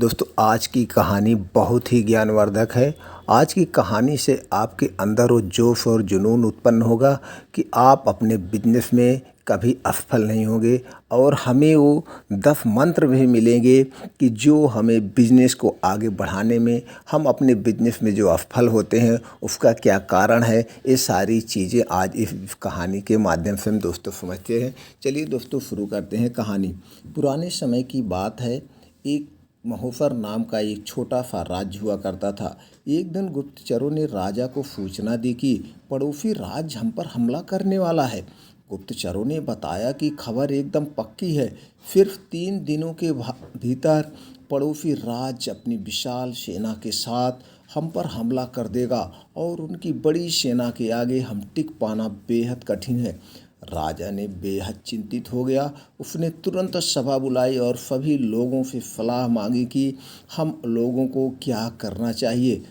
दोस्तों आज की कहानी बहुत ही ज्ञानवर्धक है। आज की कहानी से आपके अंदर वो जोश और जुनून उत्पन्न होगा कि आप अपने बिजनेस में कभी असफल नहीं होंगे और हमें वो 10 मंत्र भी मिलेंगे कि जो हमें बिजनेस को आगे बढ़ाने में, हम अपने बिजनेस में जो असफल होते हैं उसका क्या कारण है। ये सारी चीज़ें आज इस कहानी के माध्यम से हम दोस्तों समझते हैं। चलिए दोस्तों शुरू करते हैं कहानी। पुराने समय की बात है। एक महोफर नाम का एक छोटा सा राज्य हुआ करता था। एक दिन गुप्तचरों ने राजा को सूचना दी कि पड़ोसी राज्य हम पर हमला करने वाला है। गुप्तचरों ने बताया कि खबर एकदम पक्की है, सिर्फ 3 दिनों के भीतर पड़ोसी राज्य अपनी विशाल सेना के साथ हम पर हमला कर देगा और उनकी बड़ी सेना के आगे हम टिक पाना बेहद कठिन है। राजा ने बेहद चिंतित हो गया। उसने तुरंत सभा बुलाई और सभी लोगों से सलाह मांगी कि हम लोगों को क्या करना चाहिए।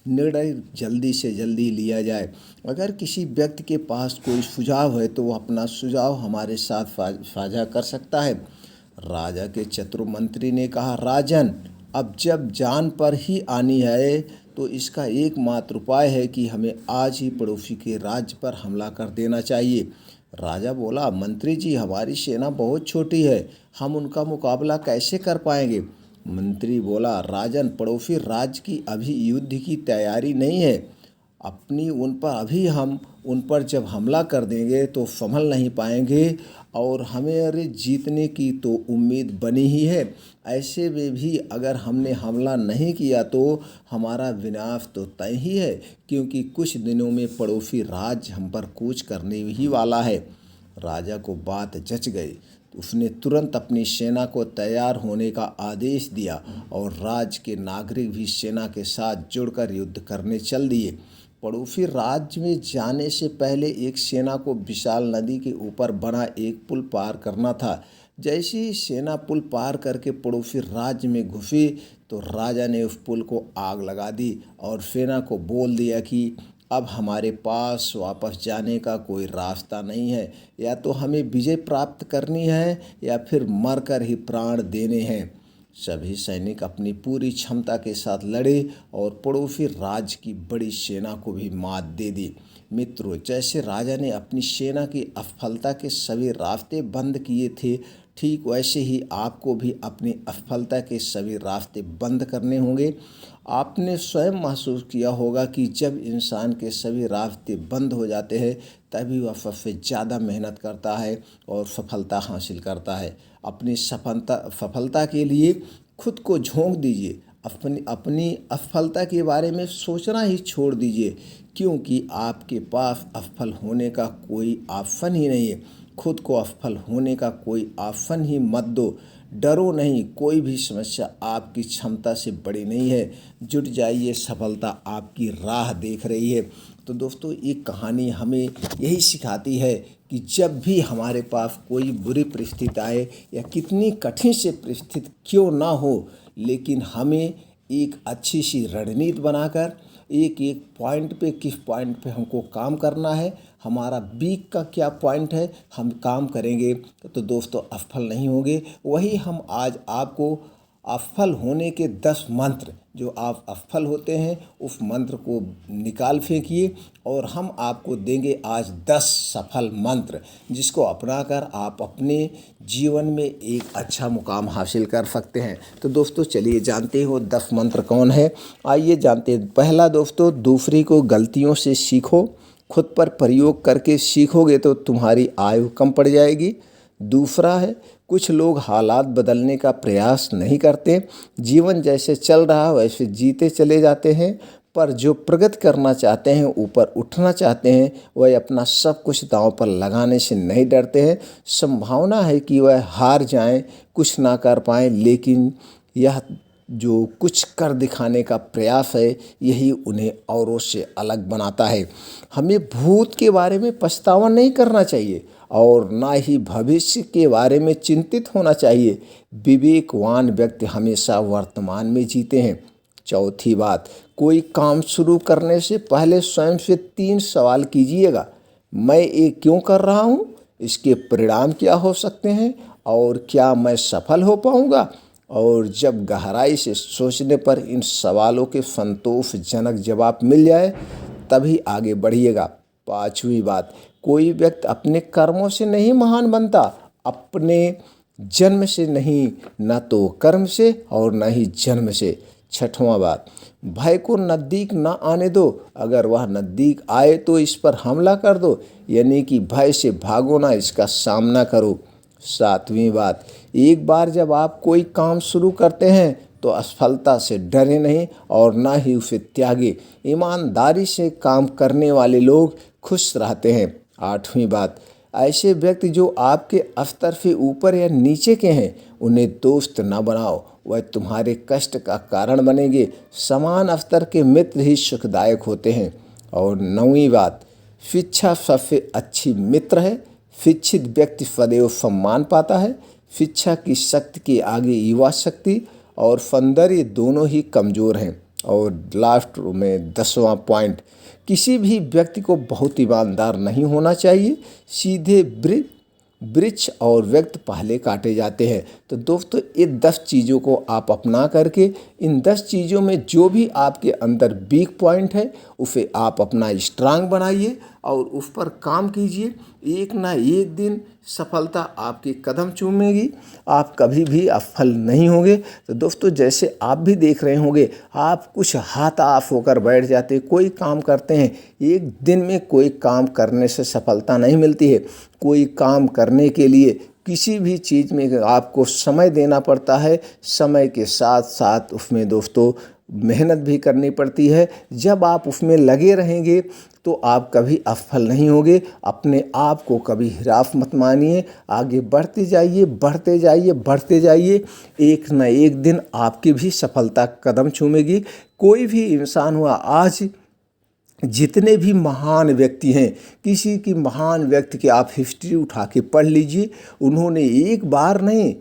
निर्णय जल्दी से जल्दी लिया जाए। अगर किसी व्यक्ति के पास कोई सुझाव है तो वो अपना सुझाव हमारे साथ साझा कर सकता है। राजा के चतुर मंत्री ने कहा, राजन, अब जब जान पर ही आनी है तो इसका एकमात्र उपाय है कि हमें आज ही पड़ोसी के राज्य पर हमला कर देना चाहिए। राजा बोला, मंत्री जी, हमारी सेना बहुत छोटी है, हम उनका मुकाबला कैसे कर पाएंगे। मंत्री बोला, राजन, पड़ोसी राज्य की अभी युद्ध की तैयारी नहीं है। हम उन पर जब हमला कर देंगे तो संभल नहीं पाएंगे और हमें जीतने की तो उम्मीद बनी ही है। ऐसे में भी अगर हमने हमला नहीं किया तो हमारा विनाश तो तय ही है, क्योंकि कुछ दिनों में पड़ोसी राज्य हम पर कूच करने ही वाला है। राजा को बात जच गई। उसने तुरंत अपनी सेना को तैयार होने का आदेश दिया और राज्य के नागरिक भी सेना के साथ जुड़कर युद्ध करने चल दिए। पड़ोसी राज्य में जाने से पहले एक सेना को विशाल नदी के ऊपर बना एक पुल पार करना था। जैसे ही सेना पुल पार करके पड़ोसी राज्य में घुसी तो राजा ने उस पुल को आग लगा दी और सेना को बोल दिया कि अब हमारे पास वापस जाने का कोई रास्ता नहीं है। या तो हमें विजय प्राप्त करनी है या फिर मरकर ही प्राण देने हैं। सभी सैनिक अपनी पूरी क्षमता के साथ लड़े और पड़ोसी राज्य की बड़ी सेना को भी मात दे दी। मित्रों, जैसे राजा ने अपनी सेना की असफलता के सभी रास्ते बंद किए थे, ठीक वैसे ही आपको भी अपनी असफलता के सभी रास्ते बंद करने होंगे। आपने स्वयं महसूस किया होगा कि जब इंसान के सभी रास्ते बंद हो जाते हैं तभी वह सबसे ज़्यादा मेहनत करता है और सफलता हासिल करता है। अपनी सफलता के लिए खुद को झोंक दीजिए। अपनी असफलता के बारे में सोचना ही छोड़ दीजिए, क्योंकि आपके पास असफल होने का कोई ऑप्शन ही नहीं है। खुद को असफल होने का कोई ऑप्शन ही मत दो। डरो नहीं, कोई भी समस्या आपकी क्षमता से बड़ी नहीं है। जुट जाइए, सफलता आपकी राह देख रही है। तो दोस्तों, ये कहानी हमें यही सिखाती है कि जब भी हमारे पास कोई बुरी परिस्थिति आए या कितनी कठिन से परिस्थिति क्यों ना हो, लेकिन हमें एक अच्छी सी रणनीति बनाकर एक एक पॉइंट पे, किस पॉइंट पे हमको काम करना है, हमारा वीक का क्या पॉइंट है, हम काम करेंगे तो दोस्तों असफल नहीं होंगे। वही हम आज आपको असफल होने के 10 मंत्र, जो आप असफल होते हैं उस मंत्र को निकाल फेंकिए और हम आपको देंगे आज 10 सफल मंत्र, जिसको अपनाकर आप अपने जीवन में एक अच्छा मुकाम हासिल कर सकते हैं। तो दोस्तों चलिए जानते हो 10 मंत्र कौन है। आइए जानते हैं। पहला दोस्तों, दूसरी को गलतियों से सीखो। खुद पर प्रयोग करके सीखोगे तो तुम्हारी आयु कम पड़ जाएगी। दूसरा है, कुछ लोग हालात बदलने का प्रयास नहीं करते। जीवन जैसे चल रहा वैसे जीते चले जाते हैं, पर जो प्रगति करना चाहते हैं, ऊपर उठना चाहते हैं, वह अपना सब कुछ दांव पर लगाने से नहीं डरते हैं। संभावना है कि वह हार जाएं, कुछ ना कर पाएं, लेकिन यह जो कुछ कर दिखाने का प्रयास है यही उन्हें औरों से अलग बनाता है। हमें भूत के बारे में पछतावा नहीं करना चाहिए और ना ही भविष्य के बारे में चिंतित होना चाहिए। विवेकवान व्यक्ति हमेशा वर्तमान में जीते हैं। चौथी बात, कोई काम शुरू करने से पहले स्वयं से 3 सवाल कीजिएगा। मैं ये क्यों कर रहा हूँ, इसके परिणाम क्या हो सकते हैं और क्या मैं सफल हो पाऊँगा। और जब गहराई से सोचने पर इन सवालों के संतोषजनक जवाब मिल जाए तभी आगे बढ़िएगा। 5वीं बात, कोई व्यक्ति अपने कर्मों से नहीं महान बनता, अपने जन्म से नहीं, न तो कर्म से और न ही जन्म से। 6वां बात, भय को नज़दीक न आने दो, अगर वह नज़दीक आए तो इस पर हमला कर दो, यानी कि भय से भागो ना, इसका सामना करो। 7वीं बात, एक बार जब आप कोई काम शुरू करते हैं तो असफलता से डरे नहीं और ना ही उसे त्यागे। ईमानदारी से काम करने वाले लोग खुश रहते हैं। 8वीं बात, ऐसे व्यक्ति जो आपके स्तर से ऊपर या नीचे के हैं उन्हें दोस्त न बनाओ, वह तुम्हारे कष्ट का कारण बनेंगे। समान स्तर के मित्र ही सुखदायक होते हैं। और 9वीं बात, शिक्षा सबसे अच्छी मित्र है। शिक्षित व्यक्ति सदैव सम्मान पाता है। शिक्षा की शक्ति के आगे युवा शक्ति और सौंदर्य दोनों ही कमज़ोर हैं। और लास्ट में 10वां पॉइंट, किसी भी व्यक्ति को बहुत ईमानदार नहीं होना चाहिए। सीधे वृक्ष और व्यक्ति पहले काटे जाते हैं। तो दोस्तों, ये 10 चीज़ों को आप अपना करके इन 10 चीज़ों में जो भी आपके अंदर वीक पॉइंट है उसे आप अपना स्ट्रांग बनाइए और उस पर काम कीजिए। एक ना एक दिन सफलता आपके कदम चूमेगी, आप कभी भी असफल नहीं होंगे। तो दोस्तों, जैसे आप भी देख रहे होंगे, आप कुछ हाथ ऑफ होकर बैठ जाते, कोई काम करते हैं, एक दिन में कोई काम करने से सफलता नहीं मिलती है। कोई काम करने के लिए किसी भी चीज़ में आपको समय देना पड़ता है, समय के साथ साथ उसमें दोस्तों मेहनत भी करनी पड़ती है। जब आप उसमें लगे रहेंगे तो आप कभी असफल नहीं होंगे। अपने आप को कभी हिरास मत मानिए, आगे बढ़ते जाइए, बढ़ते जाइए, बढ़ते जाइए। एक न एक दिन आपकी भी सफलता कदम चूमेगी। कोई भी इंसान हुआ, आज जितने भी महान व्यक्ति हैं, किसी की महान व्यक्ति की आप हिस्ट्री उठा के पढ़ लीजिए, उन्होंने एक बार नहीं,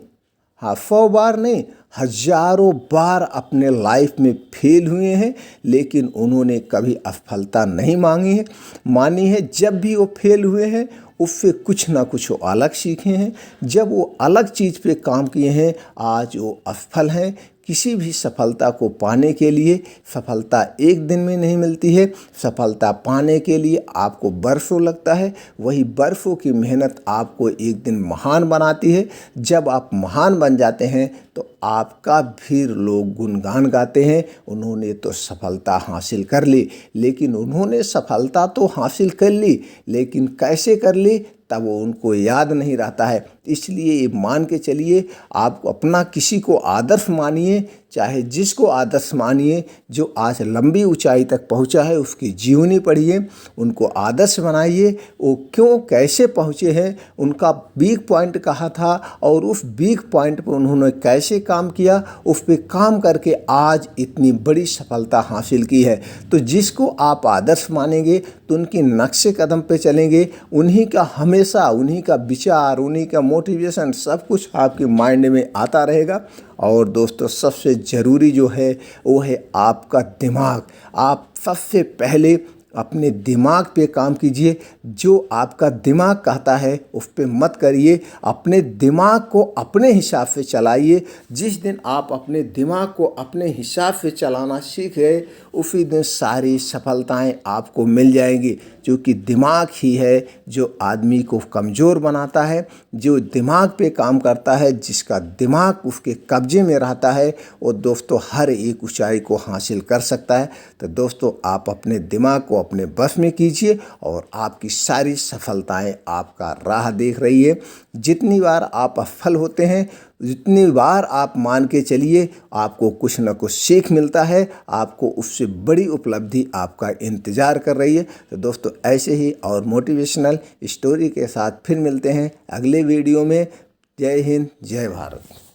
हाँ 100 बार नहीं, हजारों बार अपने लाइफ में फेल हुए हैं, लेकिन उन्होंने कभी असफलता नहीं मानी है। जब भी वो फेल हुए हैं उससे कुछ ना कुछ वो अलग सीखे हैं। जब वो अलग चीज़ पे काम किए हैं, आज वो असफल हैं। किसी भी सफलता को पाने के लिए सफलता एक दिन में नहीं मिलती है। सफलता पाने के लिए आपको बरसों लगता है। वही बरसों की मेहनत आपको एक दिन महान बनाती है। जब आप महान बन जाते हैं तो आपका फिर लोग गुणगान गाते हैं, उन्होंने तो सफलता हासिल कर ली। लेकिन उन्होंने सफलता तो हासिल कर ली, लेकिन कैसे कर ली तब वो उनको याद नहीं रहता है। इसलिए ये मान के चलिए, आप अपना किसी को आदर्श मानिए, चाहे जिसको आदर्श मानिए, जो आज लंबी ऊंचाई तक पहुंचा है उसकी जीवनी पढ़िए, उनको आदर्श बनाइए। वो क्यों कैसे पहुंचे हैं, उनका वीक पॉइंट कहाँ था और उस वीक पॉइंट पर उन्होंने कैसे काम किया, उस पर काम करके आज इतनी बड़ी सफलता हासिल की है। तो जिसको आप आदर्श मानेंगे तो उनके नक्शे कदम पे चलेंगे, उन्हीं का हमेशा, उन्हीं का विचार, उन्हीं का मोटिवेशन सब कुछ आपके माइंड में आता रहेगा। और दोस्तों, सबसे ज़रूरी जो है वो है आपका दिमाग। आप सबसे पहले अपने दिमाग पे काम कीजिए। जो आपका दिमाग कहता है उस पे मत करिए, अपने दिमाग को अपने हिसाब से चलाइए। जिस दिन आप अपने दिमाग को अपने हिसाब से चलाना सीख गए, उसी दिन सारी सफलताएं आपको मिल जाएंगी। क्योंकि दिमाग ही है जो आदमी को कमज़ोर बनाता है। जो दिमाग पे काम करता है, जिसका दिमाग उसके कब्जे में रहता है, वो दोस्तों हर एक ऊंचाई को हासिल कर सकता है। तो दोस्तों, आप अपने दिमाग को अपने बस में कीजिए और आपकी सारी सफलताएं आपका राह देख रही है। जितनी बार आप असफल होते हैं, जितनी बार आप मान के चलिए, आपको कुछ न कुछ सीख मिलता है, आपको उससे बड़ी उपलब्धि आपका इंतज़ार कर रही है। तो दोस्तों, ऐसे ही और मोटिवेशनल स्टोरी के साथ फिर मिलते हैं अगले वीडियो में। जय हिंद, जय भारत।